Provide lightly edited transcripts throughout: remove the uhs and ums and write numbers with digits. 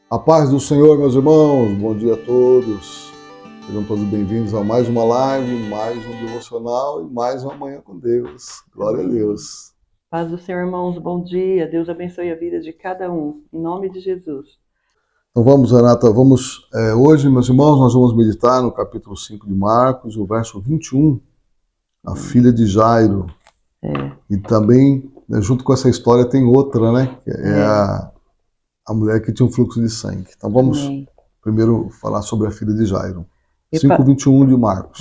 A paz do Senhor, meus irmãos, bom dia a todos. Sejam todos bem-vindos a mais uma live, mais um devocional e mais uma manhã com Deus. Glória a Deus. Paz do Senhor, irmãos, bom dia. Deus abençoe a vida de cada um, em nome de Jesus. Então vamos, Renata, hoje, meus irmãos, nós vamos meditar no capítulo 5 de Marcos, o verso 21, a filha de Jairo. E também, junto com essa história, tem outra, né? Que é a mulher que tinha um fluxo de sangue. Então vamos primeiro falar sobre a filha de Jairo. 5:21 de Marcos.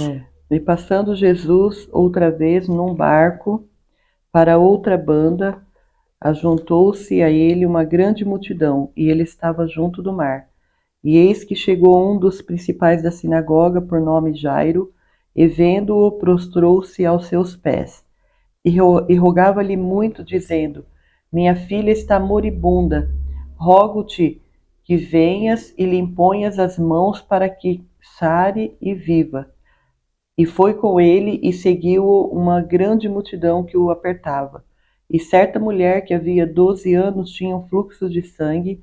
E passando Jesus outra vez num barco para outra banda, ajuntou-se a ele uma grande multidão, e ele estava junto do mar. E eis que chegou um dos principais da sinagoga, por nome Jairo, e vendo-o, prostrou-se aos seus pés, e rogava-lhe muito, dizendo: Minha filha está moribunda, rogo-te que venhas e lhe imponhas as mãos para que sare e viva. E foi com ele, e seguiu-o uma grande multidão que o apertava. E certa mulher que havia 12 anos tinha um fluxo de sangue,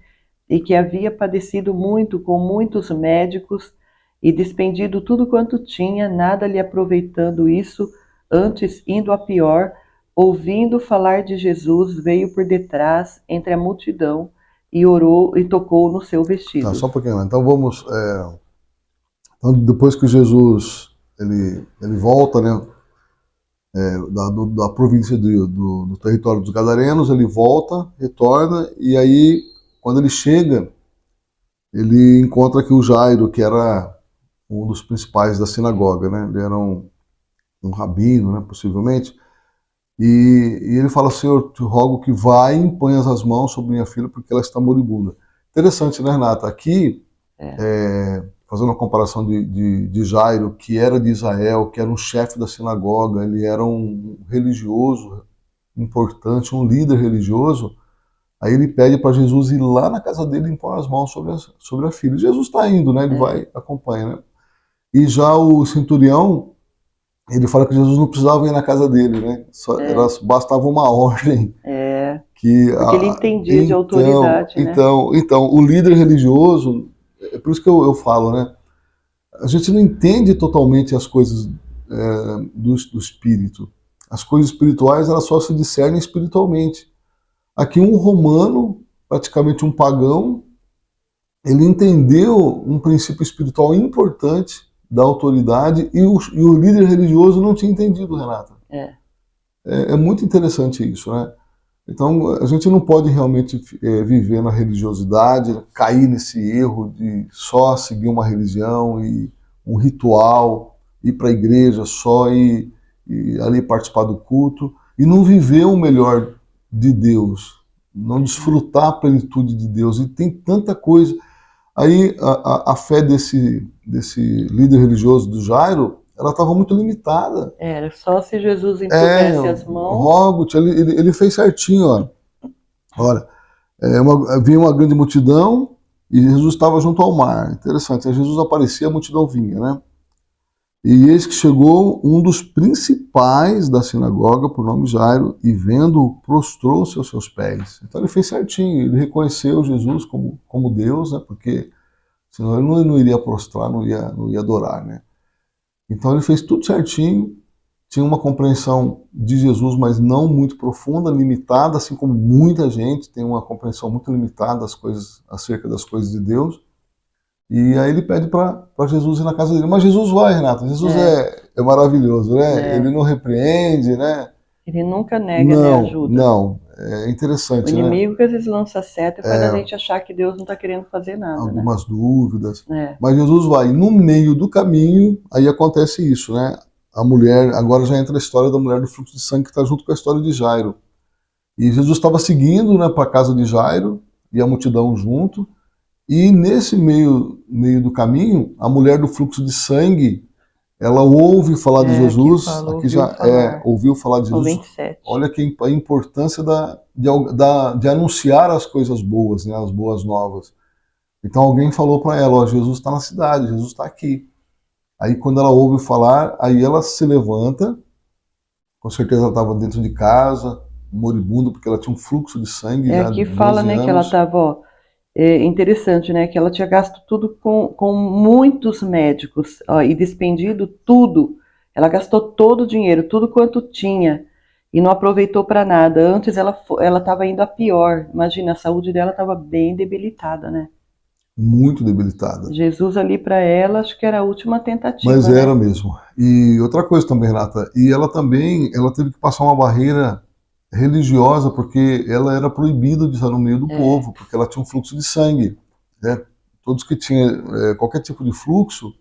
e que havia padecido muito com muitos médicos, e despendido tudo quanto tinha, nada lhe aproveitando isso, antes indo a pior, ouvindo falar de Jesus, veio por detrás, entre a multidão, e orou e tocou no seu vestido. Tá, só um pouquinho. Então vamos... Então, depois que Jesus ele volta, né, da província do território dos Gadarenos, ele volta, retorna, e aí, quando ele chega, ele encontra aqui o Jairo, que era um dos principais da sinagoga, né? Ele era um rabino, né, possivelmente, e ele fala: Senhor, te rogo que vai e imponhas as mãos sobre minha filha, porque ela está moribunda. Interessante, né, Renata? Aqui, fazendo uma comparação de Jairo, que era de Israel, que era um chefe da sinagoga, ele era um religioso importante, um líder religioso. Aí ele pede para Jesus ir lá na casa dele e impor as mãos sobre a filha. Jesus está indo, né? Ele vai, acompanha, né? E já o centurião, ele fala que Jesus não precisava ir na casa dele, né? Bastava uma ordem. Porque ele entendia de autoridade, né? Então, o líder religioso, é por isso que eu falo, né? A gente não entende totalmente as coisas do espírito. As coisas espirituais, elas só se discernem espiritualmente. Aqui um romano, praticamente um pagão, ele entendeu um princípio espiritual importante da autoridade e o líder religioso não tinha entendido, Renata. É muito interessante isso, né? Então, a gente não pode realmente viver na religiosidade, cair nesse erro de só seguir uma religião e um ritual, ir para a igreja só e ali participar do culto, e não viver o melhor de Deus, não desfrutar a plenitude de Deus. E tem tanta coisa. Aí, a fé desse líder religioso do Jairo, ela estava muito limitada. Era só se Jesus impusesse as mãos. Rogo-te, ele fez certinho, ó. Olha, vinha uma grande multidão e Jesus estava junto ao mar. Interessante, aí Jesus aparecia, a multidão vinha, né? E eis que chegou um dos principais da sinagoga, por nome Jairo, e vendo-o, prostrou-se aos seus pés. Então ele fez certinho, ele reconheceu Jesus como Deus, né? Porque senão ele não iria prostrar, não ia adorar, né? Então ele fez tudo certinho, tinha uma compreensão de Jesus, mas não muito profunda, limitada, assim como muita gente tem uma compreensão muito limitada acerca das coisas de Deus. E aí ele pede para Jesus ir na casa dele. Mas Jesus vai, Renata. Jesus é maravilhoso, né? Ele não repreende, né? Ele nunca nega, né, ajuda. Não, é interessante, o né? inimigo que às vezes lança a seta e faz a gente achar que Deus não está querendo fazer nada, algumas dúvidas. É. Mas Jesus vai. No meio do caminho, aí acontece isso, né? A mulher, agora já entra a história da mulher do fluxo de sangue, que está junto com a história de Jairo. E Jesus estava seguindo, né, para a casa de Jairo, e a multidão junto. E nesse meio do caminho, a mulher do fluxo de sangue, ela ouve falar de Jesus, ouviu falar de Jesus. 27. Olha que a importância de anunciar as coisas boas, né, as boas novas. Então alguém falou para ela: ó, Jesus está na cidade, Jesus está aqui. Aí quando ela ouve falar, aí ela se levanta, com certeza ela estava dentro de casa, moribunda, porque ela tinha um fluxo de sangue. Aqui fala, né, que ela estava É interessante, né, que ela tinha gasto tudo com muitos médicos, ó, e despendido tudo. Ela gastou todo o dinheiro, tudo quanto tinha, e não aproveitou para nada. Antes ela estava indo a pior. Imagina, a saúde dela estava bem debilitada, né? muito debilitada. Jesus ali para ela, acho que era a última Mas tentativa, era né? mesmo. E outra coisa também, Renata, e ela também, ela teve que passar uma barreira religiosa, porque ela era proibida de estar no meio do É, povo, porque ela tinha um fluxo de sangue, né? Todos que tinham qualquer tipo de fluxo,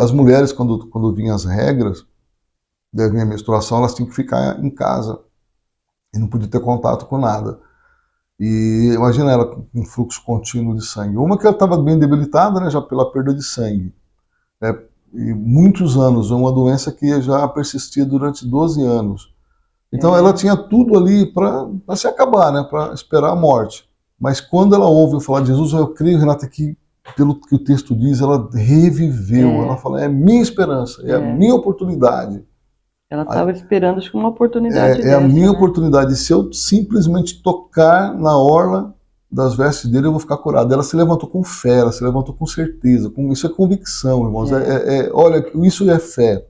as mulheres, quando vinham as regras, da minha menstruação, elas tinham que ficar em casa e não podia ter contato com nada. E imagina ela com um fluxo contínuo de sangue. Uma que ela estava bem debilitada, né, já pela perda de sangue, né, e muitos anos, uma doença que já persistia durante 12 anos. Então ela é, tinha tudo ali para se acabar, né, para esperar a morte. Mas quando ela ouve falar de Jesus, eu creio, Renata, que pelo que o texto diz, ela reviveu. Ela é, fala, é minha esperança, é a é. minha oportunidade. Ela estava esperando, acho que uma oportunidade É a dessa, minha né? oportunidade. Se eu simplesmente tocar na orla das vestes dele, eu vou ficar curado. Ela se levantou com fé, ela se levantou com certeza. Isso é convicção, irmãos. É, Olha, isso é fé.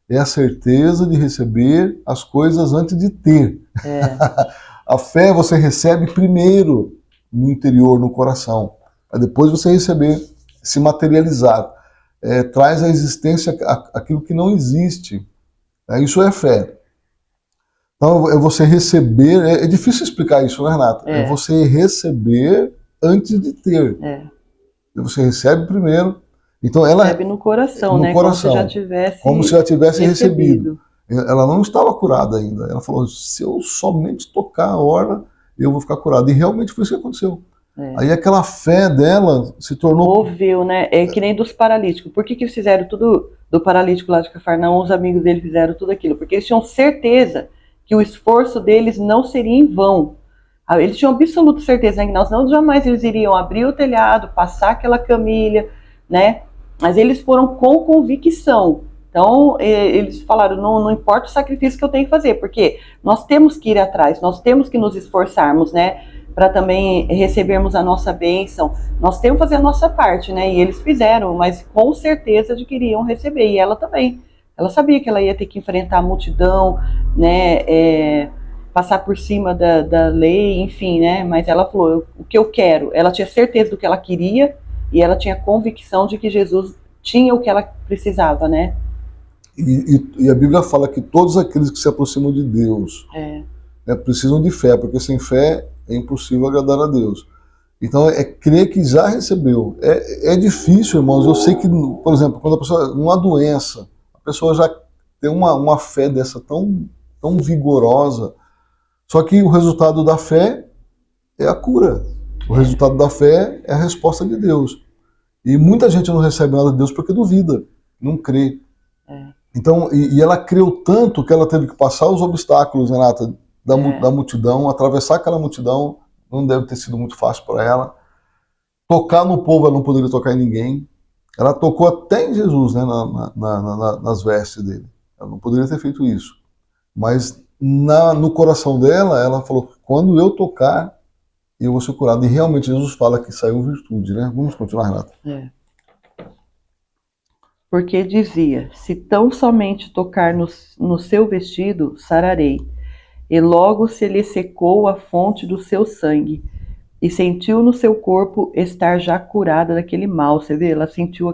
É a certeza de receber as coisas antes de ter. é, A fé você recebe primeiro no interior, no coração. Aí depois você receber, se materializar. Traz à existência aquilo que não existe. Isso é fé. Então é você receber, é difícil explicar isso, né, Renata? É é, você receber antes de ter. é. Você recebe primeiro, então ela Recebe no coração, no né? Como se já coração, como se tivesse já tivesse recebido. recebido. Ela não estava curada ainda. Ela falou: se eu somente tocar a orla, eu vou ficar curada. E realmente foi isso que aconteceu. É. Aí aquela fé dela se tornou. Moveu, né? É que nem dos paralíticos. Por que que fizeram tudo do paralítico lá de Cafarnaum? Os amigos dele fizeram tudo aquilo? Porque eles tinham certeza que o esforço deles não seria em vão. Eles tinham absoluta certeza, né? Que não jamais eles iriam abrir o telhado, passar aquela camilha, né? Mas eles foram com convicção. Então, eles falaram, não importa o sacrifício que eu tenho que fazer, porque nós temos que ir atrás, nós temos que nos esforçarmos, né? Para também recebermos a nossa bênção. Nós temos que fazer a nossa parte, né? E eles fizeram, mas com certeza de que iriam receber. E ela também. Ela sabia que ela ia ter que enfrentar a multidão, né? Passar por cima da lei, enfim, né? Mas ela falou, o que eu quero. Ela tinha certeza do que ela queria e ela tinha convicção de que Jesus tinha o que ela precisava, né? E a Bíblia fala que todos aqueles que se aproximam de Deus, É, né, precisam de fé, porque sem fé é impossível agradar a Deus. Então é crer que já recebeu. É difícil, irmãos. Eu sei que, por exemplo, quando a pessoa, uma doença, a pessoa já tem uma fé dessa tão vigorosa. Só que o resultado da fé é a cura. O é, resultado da fé é a resposta de Deus. E muita gente não recebe nada de Deus porque duvida, não crê. é, Então, e ela creu tanto que ela teve que passar os obstáculos, Renata, da é, multidão, atravessar aquela multidão, não deve ter sido muito fácil para ela. Tocar no povo, ela não poderia tocar em ninguém. Ela tocou até em Jesus, né, nas vestes dele. Ela não poderia ter feito isso. Mas no coração dela, ela falou: quando eu tocar, eu vou ser curado. E realmente Jesus fala que saiu virtude, né? Vamos continuar, Renata. é. Porque dizia: se tão somente tocar no seu vestido, sararei. E logo se lhe secou a fonte do seu sangue, e sentiu no seu corpo estar já curada daquele mal. Você vê, ela sentiu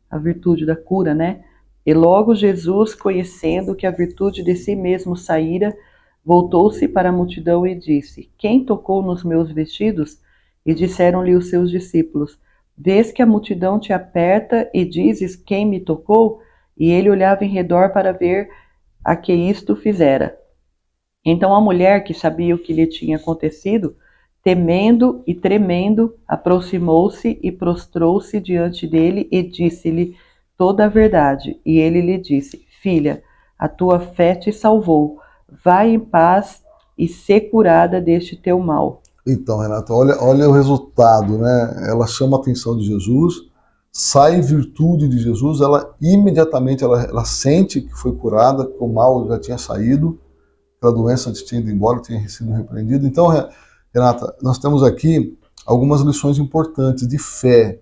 a virtude da cura, né? E logo Jesus, conhecendo que a virtude de si mesmo saíra, voltou-se para a multidão e disse: quem tocou nos meus vestidos? E disseram-lhe os seus discípulos: vês que a multidão te aperta e dizes: quem me tocou? E ele olhava em redor para ver a que isto fizera. Então a mulher, que sabia o que lhe tinha acontecido, temendo e tremendo, aproximou-se e prostrou-se diante dele e disse-lhe toda a verdade. E ele lhe disse: filha, a tua fé te salvou. Vai em paz e sê curada deste teu mal. Então, Renata, olha o resultado, né? Ela chama a atenção de Jesus, sai virtude de Jesus, ela imediatamente ela sente que foi curada, que o mal já tinha saído, que a doença tinha ido embora, tinha sido repreendida. Então, Renata, nós temos aqui algumas lições importantes de fé.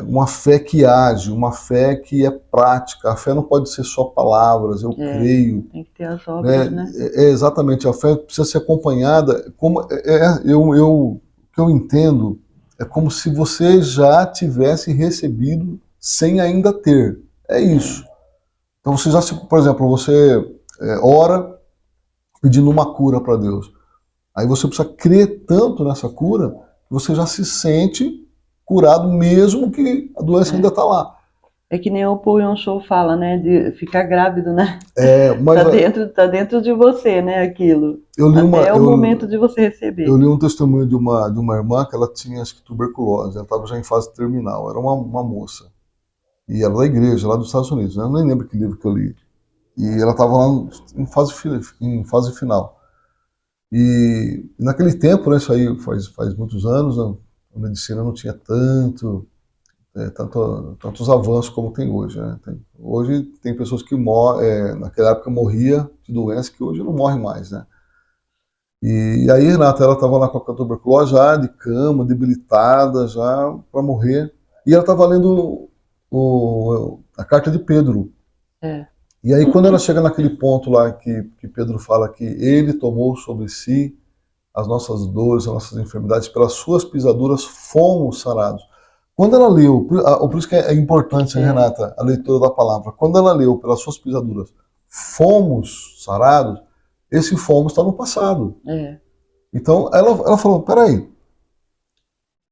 Uma fé que age, uma fé que é prática. A fé não pode ser só palavras, eu creio. Tem que ter as obras, né? Exatamente, a fé precisa ser acompanhada. O que eu entendo é como se você já tivesse recebido sem ainda ter. É isso. Então você já, por exemplo, você ora pedindo uma cura para Deus. Aí você precisa crer tanto nessa cura que você já se sente curado mesmo que a doença ainda está lá. É que nem o Paul Yong-Chou fala, né, de ficar grávido, né? Mas tá dentro de você, né, aquilo. Até o momento de você receber. Eu li um testemunho de uma irmã que ela tinha, acho que, tuberculose. Ela estava já em fase terminal. Era uma moça. E era da igreja, lá dos Estados Unidos. Eu nem lembro que livro que eu li. E ela estava lá em fase final. E naquele tempo, né, isso aí faz muitos anos, a medicina não tinha tantos avanços como tem hoje. Né? Hoje tem pessoas que naquela época morria de doença que hoje não morre mais. Né? E aí, Renata, ela estava lá com a tuberculose já, de cama, debilitada, já para morrer. E ela estava lendo a carta de Pedro. E aí, quando ela chega naquele ponto lá que Pedro fala que ele tomou sobre si as nossas dores, as nossas enfermidades, pelas suas pisaduras fomos sarados. Quando ela leu, por isso que é importante, Renata, a leitura da palavra. Quando ela leu pelas suas pisaduras fomos sarados, esse fomos está no passado. Então ela falou, peraí,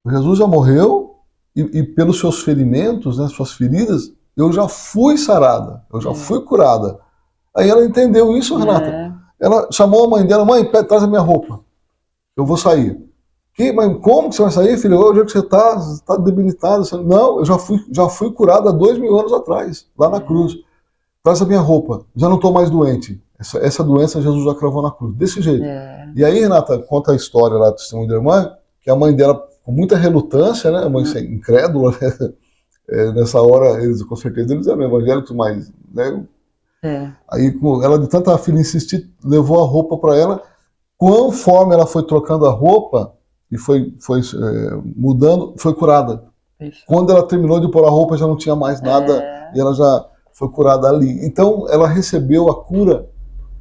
Jesus já morreu e pelos seus ferimentos, né, suas feridas, eu já fui sarada, eu já fui curada. Aí ela entendeu isso, Renata. Ela chamou a mãe dela, mãe, traz a minha roupa, eu vou sair. Mas como que você vai sair, filho? Hoje é que você está debilitado. Não, eu já fui curado há 2000 anos atrás, lá na cruz. Traz a minha roupa, já não estou mais doente. Essa doença Jesus já cravou na cruz, desse jeito. E aí, Renata, conta a história lá do testemunho da irmã, que a mãe dela, com muita relutância, né, a mãe incrédula, né, nessa hora, eles com certeza eles eram evangélicos, mas, né, aí ela de tanta filha insistir, levou a roupa para ela. Conforme ela foi trocando a roupa e foi mudando, foi curada. Quando ela terminou de pôr a roupa, já não tinha mais nada e ela já foi curada ali. Então, ela recebeu a cura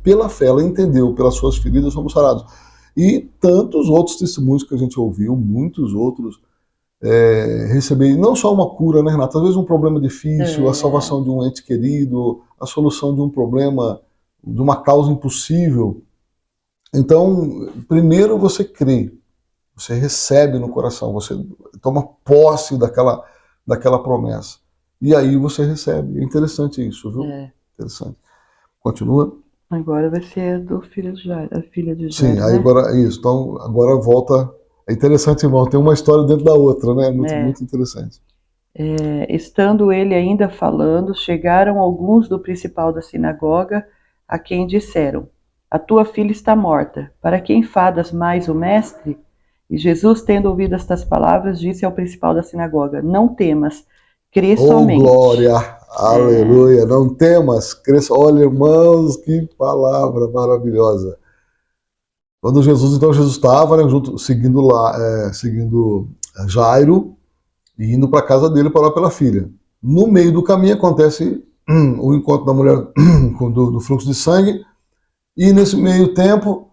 pela fé, ela entendeu, pelas suas feridas fomos sarados. E tantos outros testemunhos que a gente ouviu, muitos outros, receber não só uma cura, né, Renata? Às vezes um problema difícil, a salvação de um ente querido, a solução de um problema, de uma causa impossível. Então, primeiro você crê, você recebe no coração, você toma posse daquela promessa. E aí você recebe. É interessante isso, viu? Interessante. Continua. Agora vai ser do filho de Jairo, a filha de Sim, Jairo, aí agora isso. Então, agora volta. É interessante, irmão. Tem uma história dentro da outra, né? Muito interessante. Estando ele ainda falando, chegaram alguns do principal da sinagoga, a quem disseram: a tua filha está morta. Para que enfadas mais o mestre? E Jesus, tendo ouvido estas palavras, disse ao principal da sinagoga: não temas, crê somente. Oh, glória! Aleluia! Não temas, crê. Olha, irmãos, que palavra maravilhosa. Quando Jesus estava, né, seguindo Jairo e indo para a casa dele para orar pela filha. No meio do caminho acontece o encontro da mulher do fluxo de sangue. E nesse meio tempo,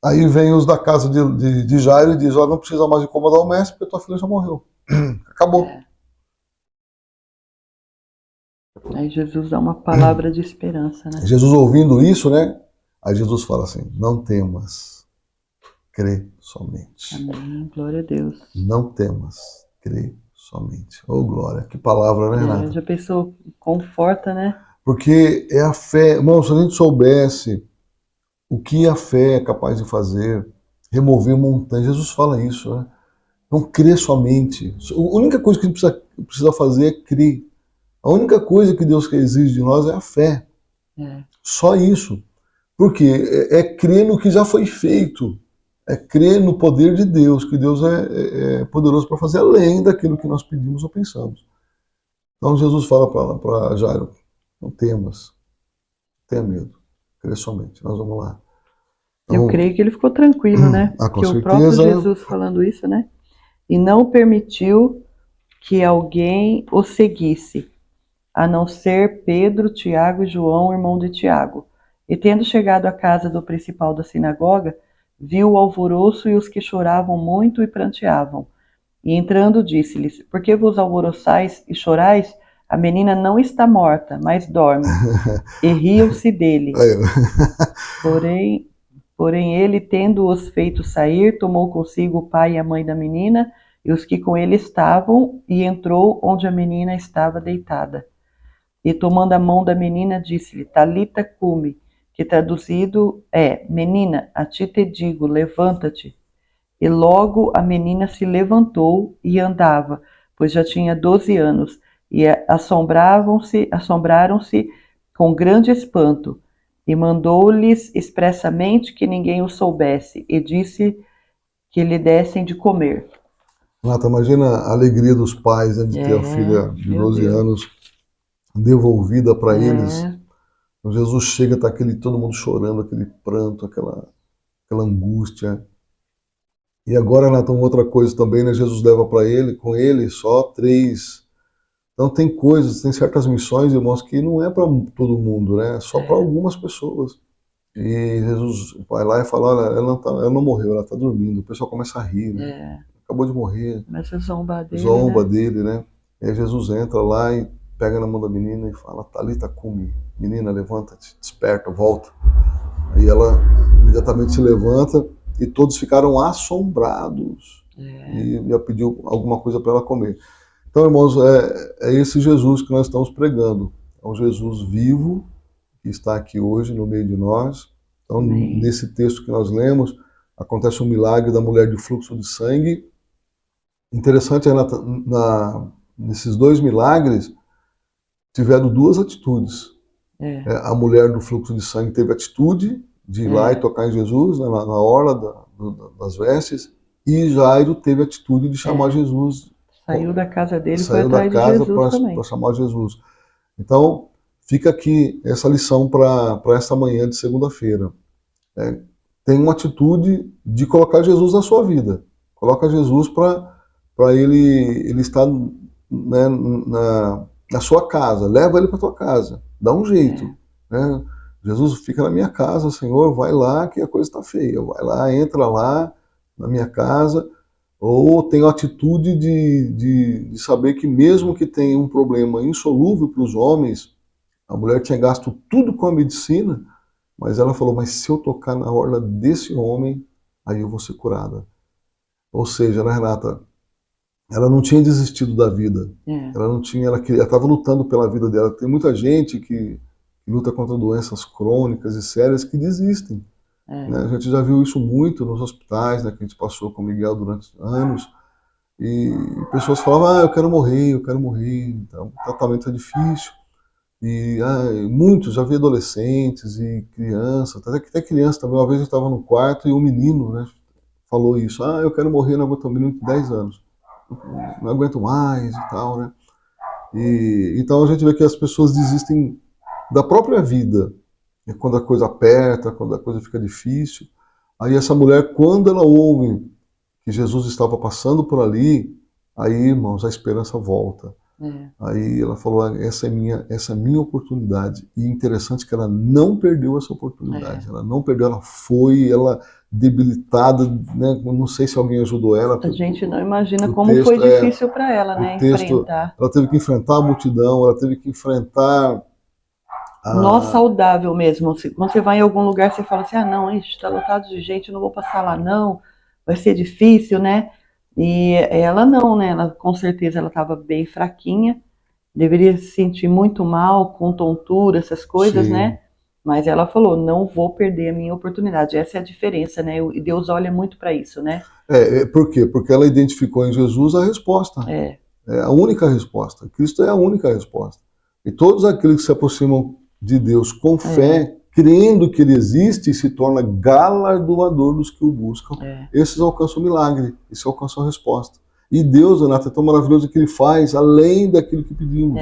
aí vem os da casa de Jairo e diz: não precisa mais incomodar o mestre, porque tua filha já morreu. Acabou. Aí Jesus dá uma palavra de esperança, né? Jesus ouvindo isso, né? Aí Jesus fala assim: não temas, crê somente. Amém, glória a Deus. Não temas, crê somente. Oh, glória, que palavra, né, Renata? Já pensou, conforta, né? Porque é a fé, irmão, se a gente soubesse o que a fé é capaz de fazer, remover montanhas. Jesus fala isso, né? Não crê somente. A única coisa que a gente precisa fazer é crer. A única coisa que Deus exige de nós é a fé. Só isso. Porque é crer no que já foi feito. É crer no poder de Deus, que Deus é poderoso para fazer além daquilo que nós pedimos ou pensamos. Então Jesus fala para Jairo: não temas, tenha medo, crê somente. Nós vamos lá. Então, eu creio que ele ficou tranquilo, né? Com Porque certeza, o próprio Jesus falando isso, né? e não permitiu que alguém o seguisse, a não ser Pedro, Tiago e João, irmão de Tiago. E tendo chegado à casa do principal da sinagoga, viu o alvoroço e os que choravam muito e pranteavam. E entrando disse-lhes: Por que vos alvoroçais e chorais? A menina não está morta, mas dorme. E riam-se dele. Porém ele, tendo-os feito sair, tomou consigo o pai e a mãe da menina e os que com ele estavam, e entrou onde a menina estava deitada. E tomando a mão da menina, disse-lhe: Talita cumi, que traduzido é: Menina, a ti te digo, levanta-te. E logo a menina se levantou e andava, pois já tinha 12 anos, e assombraram-se com grande espanto. E mandou-lhes expressamente que ninguém o soubesse, e disse que lhe dessem de comer. Renata, imagina a alegria dos pais, né, de ter a filha de 12 anos devolvida para eles. Jesus chega, tá todo mundo chorando, aquele pranto, aquela angústia. E agora, Renata, outra coisa também, né? Jesus leva com ele só 3. Então tem certas missões, irmãos, que não é para todo mundo, né? É só para algumas pessoas. E Jesus vai lá e fala: olha, ela não morreu, ela está dormindo. O pessoal começa a rir, né? Acabou de morrer. Começa a zombar dele, dele, né? E aí Jesus entra lá e pega na mão da menina e fala: Talita cumi, menina, levanta-te, desperta, volta. Aí ela imediatamente se levanta e todos ficaram assombrados. E já pediu alguma coisa para ela comer. Então, irmãos, é esse Jesus que nós estamos pregando. É um Jesus vivo que está aqui hoje no meio de nós. Então, nesse texto que nós lemos, acontece um milagre da mulher de fluxo de sangue. Interessante é nesses 2 milagres tiveram 2 atitudes. A mulher do fluxo de sangue teve a atitude de ir lá e tocar em Jesus, né, na orla das vestes, e Jairo teve a atitude de chamar Jesus. Saiu da casa dele e foi atrás de Jesus também. Para chamar Jesus. Então, fica aqui essa lição para esta manhã de segunda-feira. Tem uma atitude de colocar Jesus na sua vida. Coloca Jesus para ele estar, né, na sua casa. Leva ele para tua casa. Dá um jeito. Né? Jesus, fica na minha casa, Senhor, vai lá que a coisa está feia. Vai lá, entra lá na minha casa. Ou tem a atitude de saber que mesmo que tenha um problema insolúvel para os homens, a mulher tinha gasto tudo com a medicina, mas ela falou: mas se eu tocar na orla desse homem, aí eu vou ser curada. Ou seja, né, Renata, ela não tinha desistido da vida. Ela estava lutando pela vida dela. Tem muita gente que luta contra doenças crônicas e sérias que desistem. Né? A gente já viu isso muito nos hospitais, né, que a gente passou com o Miguel durante anos, e pessoas falavam: eu quero morrer, então o tratamento é difícil. E muitos, já vi adolescentes e crianças, até criança também. Uma vez eu estava no quarto e um menino, né, falou isso: eu quero morrer, não aguento, um menino de 10 anos, não aguento mais e tal, né? Então a gente vê que as pessoas desistem da própria vida, quando a coisa aperta, quando a coisa fica difícil. Aí essa mulher, quando ela ouve que Jesus estava passando por ali, aí, irmãos, a esperança volta. Aí ela falou: essa é minha oportunidade. E interessante que ela não perdeu essa oportunidade. Ela não perdeu, ela debilitada, né? Não sei se alguém ajudou ela. A gente não imagina como foi difícil para ela, né? Enfrentar. Ela teve que enfrentar a multidão, ela teve que enfrentar... Nós saudável mesmo. Quando você vai em algum lugar, você fala assim: não, está lotado de gente, eu não vou passar lá não, vai ser difícil, né? E ela não, né? Ela, com certeza ela estava bem fraquinha, deveria se sentir muito mal, com tontura, essas coisas, né? Mas ela falou: não vou perder a minha oportunidade. Essa é a diferença, né? E Deus olha muito para isso, né? Por quê? Porque ela identificou em Jesus a resposta. É a única resposta. Cristo é a única resposta. E todos aqueles que se aproximam de Deus com fé, crendo que Ele existe, e se torna galardoador dos que o buscam, esses alcançam o milagre, esses alcançam a resposta. E Deus, Renata, é tão maravilhoso que Ele faz além daquilo que pedimos.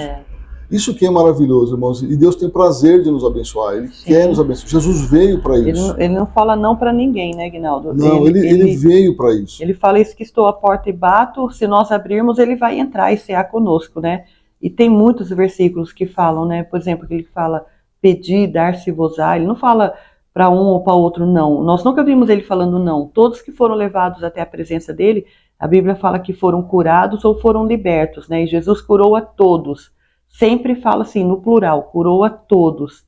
Isso que é maravilhoso, irmãos. E Deus tem prazer de nos abençoar. Ele quer nos abençoar. Jesus veio para isso. Ele não fala não para ninguém, né, Aguinaldo? Não, ele veio para isso. Ele fala isso, que estou à porta e bato, se nós abrirmos, ele vai entrar e cear conosco, né? E tem muitos versículos que falam, né? Por exemplo, ele fala, pedi, dar-se-vos-á. Ele não fala para um ou para outro não. Nós nunca vimos ele falando não. Todos que foram levados até a presença dele, a Bíblia fala que foram curados ou foram libertos, né? E Jesus curou a todos. Sempre fala assim, no plural, curou a todos.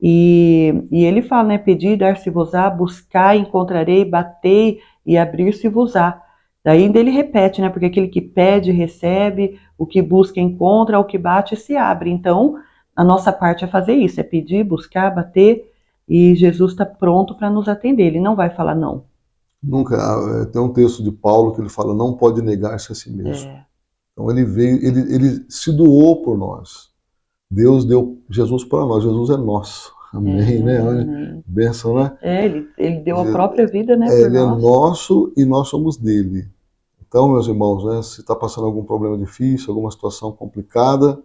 E ele fala, né? Pedi, dar-se-vos-á, buscar, encontrarei, batei e abrir-se-vos-á. Daí ainda ele repete, né? Porque aquele que pede, recebe, o que busca, encontra, o que bate, se abre. Então, a nossa parte é fazer isso, é pedir, buscar, bater, e Jesus está pronto para nos atender. Ele não vai falar não. Nunca. Tem um texto de Paulo que ele fala, não pode negar-se a si mesmo. Então ele veio, ele se doou por nós. Deus deu Jesus para nós, Jesus é nosso. Amém, né? Olha, bênção, né? Ele deu a própria vida, né? Ele é nosso e nós somos dele. Então, meus irmãos, né, se está passando algum problema difícil, alguma situação complicada,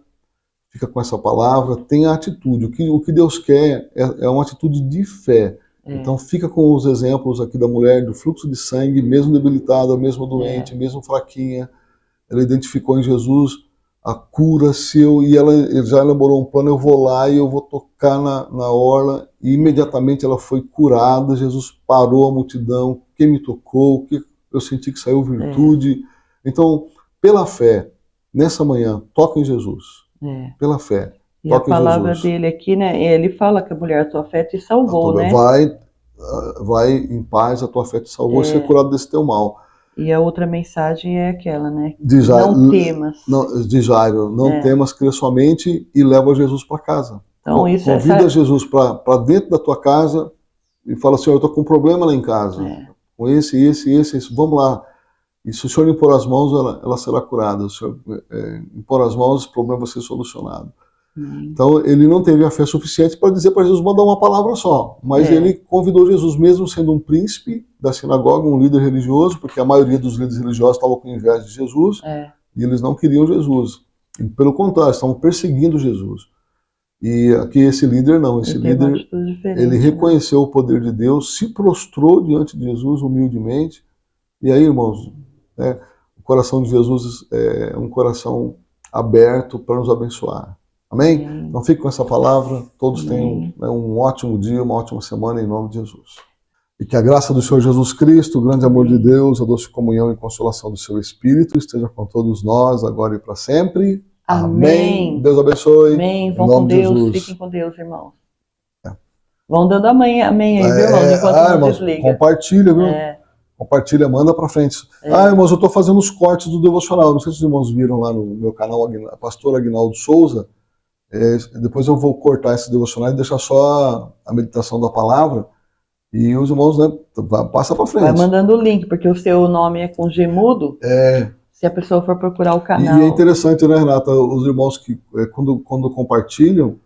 fica com essa palavra, tenha atitude. O que Deus quer é uma atitude de fé. Então fica com os exemplos aqui da mulher do fluxo de sangue, mesmo debilitada, mesmo doente, mesmo fraquinha. Ela identificou em Jesus a cura seu e ele já elaborou um plano, eu vou lá e eu vou tocar na orla, e imediatamente ela foi curada. Jesus parou a multidão, quem me tocou, que eu senti que saiu virtude. Então, pela fé, nessa manhã, toca em Jesus. Pela fé. E a palavra dele aqui, né? Ele fala que a mulher, a tua fé te salvou, né? Vai em paz, a tua fé te salvou e ser curado desse teu mal. E a outra mensagem é aquela, né? De Jairo, não temas. De Jairo, não temas, crê somente e leva Jesus para casa. Então, isso convida Jesus para dentro da tua casa e fala assim, eu estou com um problema lá em casa. Com esse, vamos lá. E se o senhor impor as mãos, ela será curada. Se o senhor impor as mãos, o problema vai ser solucionado. Então, ele não teve a fé suficiente para dizer para Jesus mandar uma palavra só. Mas ele convidou Jesus, mesmo sendo um príncipe da sinagoga, um líder religioso, porque a maioria dos líderes religiosos estavam com inveja de Jesus, e eles não queriam Jesus. E, pelo contrário, estavam perseguindo Jesus. E aqui esse líder não. Esse líder, ele reconheceu o poder de Deus, se prostrou diante de Jesus humildemente. E aí, irmãos, o coração de Jesus é um coração aberto para nos abençoar. Amém? Então fique com essa palavra. Todos tenham um ótimo dia, uma ótima semana em nome de Jesus. E que a graça do Senhor Jesus Cristo, o grande amor de Deus, a doce comunhão e consolação do seu Espírito esteja com todos nós, agora e para sempre. Amém. Deus abençoe. Amém. Vão com Deus. Fiquem com Deus, irmãos. Vão dando amém aí, viu, irmãos? Enquanto não irmãos, desliga. Compartilha, viu? Compartilha, manda para frente. Irmãos, eu estou fazendo os cortes do devocional. Não sei se os irmãos viram lá no meu canal, Pastor Aguinaldo Souza. Depois eu vou cortar esse devocional e deixar só a meditação da palavra. E os irmãos, né, passa para frente. Vai mandando o link, porque o seu nome é com G mudo. Se a pessoa for procurar o canal. E é interessante, né, Renata? Os irmãos que, quando compartilham,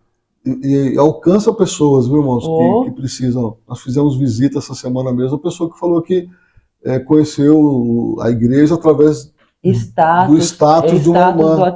e alcança pessoas, viu, irmãos, que precisam. Nós fizemos visita essa semana mesmo, a pessoa que falou que conheceu a igreja através do status de uma irmã.